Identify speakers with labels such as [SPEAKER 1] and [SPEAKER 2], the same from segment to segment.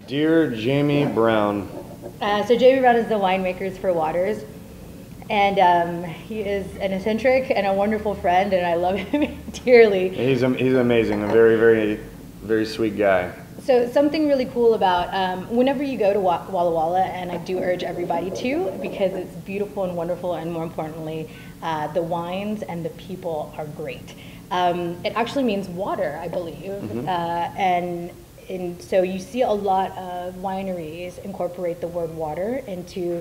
[SPEAKER 1] Dear Jamie Brown.
[SPEAKER 2] So Jamie Brown is the winemakers for Waters, and he is an eccentric and a wonderful friend, and I love him dearly.
[SPEAKER 1] He's amazing, a very, very, very sweet guy.
[SPEAKER 2] So something really cool about whenever you go to Walla Walla, and I do urge everybody to, because it's beautiful and wonderful, and more importantly, the wines and the people are great. It actually means water, I believe, and so you see a lot of wineries incorporate the word water into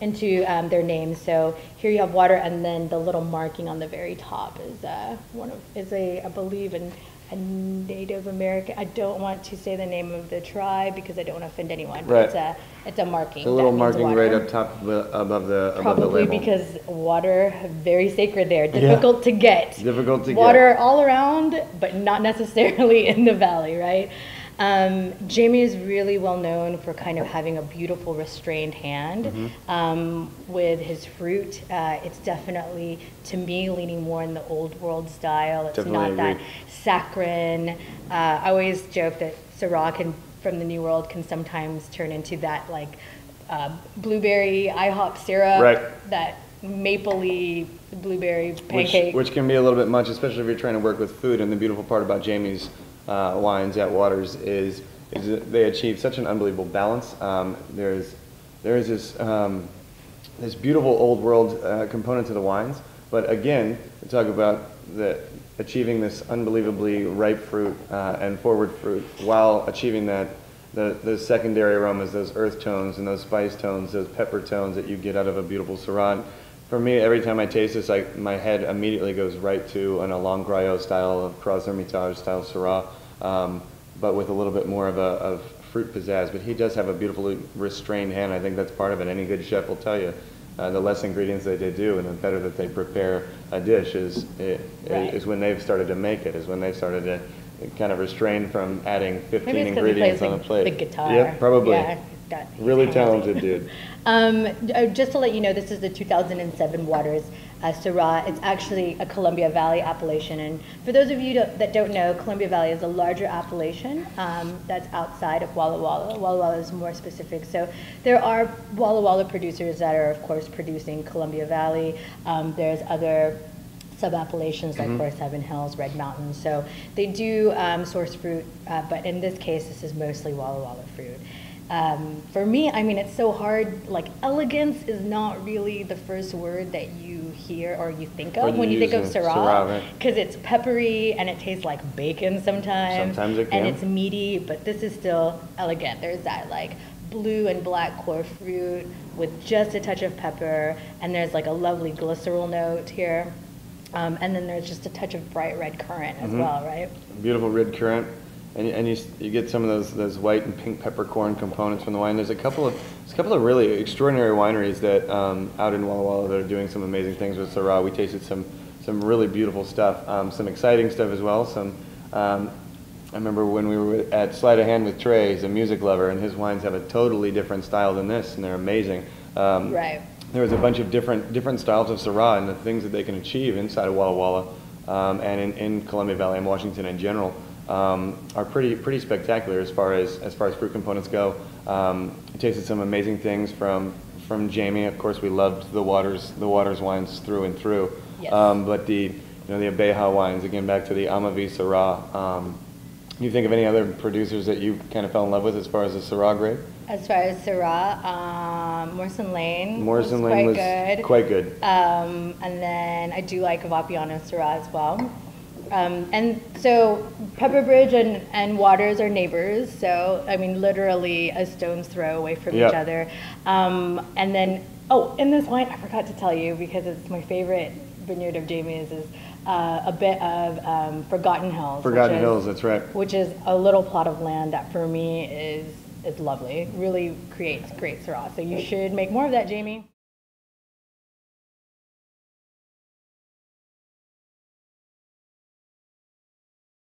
[SPEAKER 2] their names. So here you have water, and then the little marking on the very top is I believe a Native American. I don't want to say the name of the tribe because I don't want to offend anyone. But
[SPEAKER 1] right.
[SPEAKER 2] It's a marking.
[SPEAKER 1] It's a little marking right up top above the label.
[SPEAKER 2] Probably because water, very sacred there. Difficult to get.
[SPEAKER 1] Difficult to get.
[SPEAKER 2] Water all around, but not necessarily in the valley, right? Jamie is really well known for kind of having a beautiful restrained hand with his fruit. It's definitely, to me, leaning more in the old world style. It's
[SPEAKER 1] Definitely
[SPEAKER 2] not that saccharine. I always joke that Syrah from the New World can sometimes turn into that like blueberry IHOP syrup,
[SPEAKER 1] right.
[SPEAKER 2] That mapley blueberry pancake.
[SPEAKER 1] Which can be a little bit much, especially if you're trying to work with food. And the beautiful part about Jamie's wines at Waters is that they achieve such an unbelievable balance. There is this beautiful old world component to the wines, but again, we talk about achieving this unbelievably ripe fruit and forward fruit while achieving those secondary aromas, those earth tones and those spice tones, those pepper tones that you get out of a beautiful Syrah. For me, every time I taste this, my head immediately goes right to an Along Graillot style of Croix Hermitage style Syrah, but with a little bit more of fruit pizzazz. But he does have a beautifully restrained hand. I think that's part of it. Any good chef will tell you. The less ingredients that they do and the better that they prepare a dish is when they've started to make it, is when they've started to kind of restrain from adding 15 ingredients on a plate.
[SPEAKER 2] The guitar.
[SPEAKER 1] Yeah, probably.
[SPEAKER 2] Yeah,
[SPEAKER 1] really talented dude.
[SPEAKER 2] Just to let you know, this is the 2007 Waters Syrah. It's actually a Columbia Valley appellation, and for those of you that don't know, Columbia Valley is a larger appellation that's outside of Walla Walla. Walla Walla is more specific, so there are Walla Walla producers that are, of course, producing Columbia Valley. There's other sub-appellations like Forest Heaven Hills, Red Mountain, so they do source fruit, but in this case, this is mostly Walla Walla fruit. For me, I mean, it's so hard. Like, elegance is not really the first word that you hear or you think of when you think of Syrah, because it's peppery and it tastes like bacon sometimes.
[SPEAKER 1] Sometimes it can.
[SPEAKER 2] And it's meaty, but this is still elegant. There's that like blue and black core fruit with just a touch of pepper, and there's like a lovely glycerol note here, and then there's just a touch of bright red currant as well, right?
[SPEAKER 1] Beautiful red currant. And you get some of those white and pink peppercorn components from the wine. There's a couple of really extraordinary wineries that out in Walla Walla that are doing some amazing things with Syrah. We tasted some really beautiful stuff, some exciting stuff as well. I remember when we were at Sleight of Hand with Trey, he's a music lover, and his wines have a totally different style than this, and they're amazing.
[SPEAKER 2] Right.
[SPEAKER 1] There was a bunch of different styles of Syrah and the things that they can achieve inside of Walla Walla and in Columbia Valley and Washington in general. Are pretty spectacular as far as fruit components go. Tasted some amazing things from Jamie. Of course, we loved the Waters wines through and through.
[SPEAKER 2] Yes.
[SPEAKER 1] But the Abeja wines, again back to the Amavi Syrah. You think of any other producers that you kind of fell in love with as far as the Syrah grade?
[SPEAKER 2] As far as Syrah, Morrison Lane was
[SPEAKER 1] quite good.
[SPEAKER 2] And then I do like Vapiano Syrah as well. And so Pepperbridge and Waters are neighbors, so I mean literally a stone's throw away from each other. And then, in this wine, I forgot to tell you because it's my favorite vineyard of Jamie's is a bit of Forgotten Hills.
[SPEAKER 1] Forgotten Hills, that's right.
[SPEAKER 2] Which is a little plot of land that for me is lovely. Really creates great Syrah. So you should make more of that, Jamie.